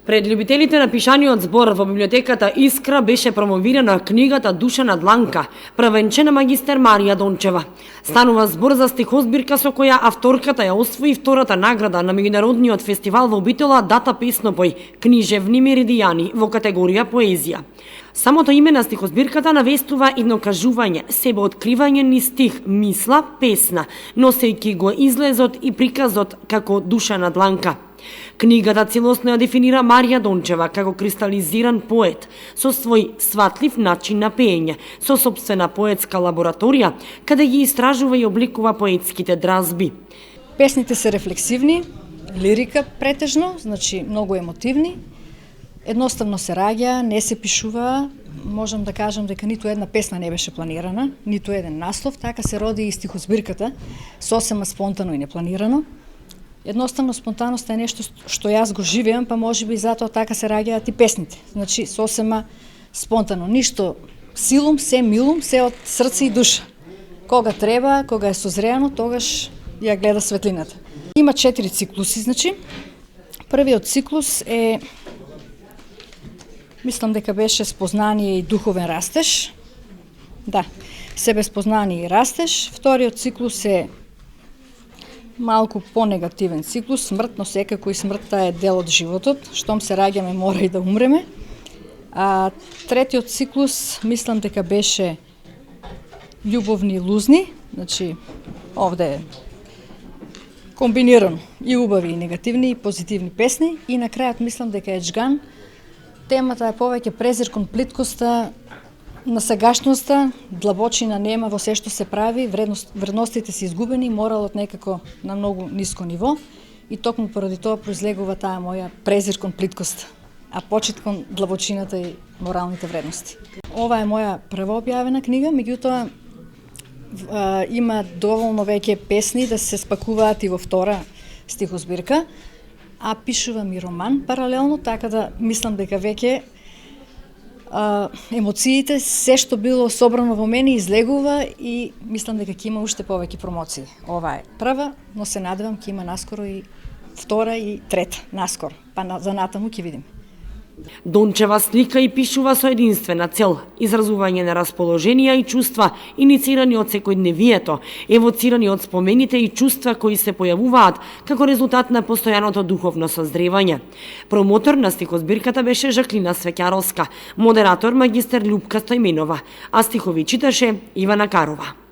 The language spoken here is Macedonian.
Пред љубителите на пишаниот збор во библиотеката Искра беше промовирана книгата Душа на дланка, првенчена магистер Марија Дончева. Станува збор за стихозбирка со која авторката ја освои втората награда на меѓународниот фестивал во Битола Дата Песнопој, книжевни меридијани во категорија поезија. Самото име на стихозбирката навестува едно кажување, себеоткривање ни стих, мисла, песна, носејќи го излезот и приказот како душа на дланка. Книгата целосно ја дефинира Марија Дончева како кристализиран поет, со свој сватлив начин на пеење, со сопствена поетска лабораторија, каде ги истражува и обликува поетските дразби. Песните се рефлексивни, лирика претежно, значи многу емотивни, едноставно се раѓа, не се пишува, можам да кажам дека ниту една песна не беше планирана, ниту еден наслов, така се роди и стихозбирката, сосема спонтано и непланирано. Едноставно спонтаноста е нешто што јас го живеам, па можеби затоа така се раѓаат и песните. Значи сосема спонтано, ништо силум, се милум, се од срце и душа. Кога треба, кога е созреано, тогаш ја гледа светлината. Има 4 циклуси, значи. Првиот циклус е, мислам дека беше спознание и духовен растеж. Да, себеспознание и растеж. Вториот циклус е малку по-негативен циклус, смрт, но секако и смртта е дел од животот. Штом се раѓаме, мора и да умреме. А третиот циклус, мислам дека беше љубовни лузни, значи овде е комбинирано и убави, и негативни, и позитивни песни. И на крајот мислам дека е Джган. Темата е повеќе презир кон плиткоста, на сегашноста, длабочина нема во се што се прави, вредностите се изгубени, моралот некако на многу ниско ниво и токму поради тоа произлегува таа моја презир кон плиткоста, а почит кон длабочината и моралните вредности. Ова е моја прва објавена книга, меѓутоа има доволно веќе песни да се спакуваат и во втора стихозбирка, а пишувам и роман паралелно, така да мислам дека веќе емоциите, се што било собрано во мене излегува и мислам дека ќе има уште повеќе промоции. Ова е прва, но се надевам ќе има наскоро и втора и трета, наскоро, па за натаму ќе видиме. Дончева слика и пишува со единствена цел – изразување на расположенија и чувства, иницирани од секојдневието, евоцирани од спомените и чувства кои се појавуваат како резултат на постојаното духовно созревање. Промотор на стихозбирката беше Жаклина Свеќаровска, модератор магистер Љупка Стојменова, а стихови читаше Ивана Карова.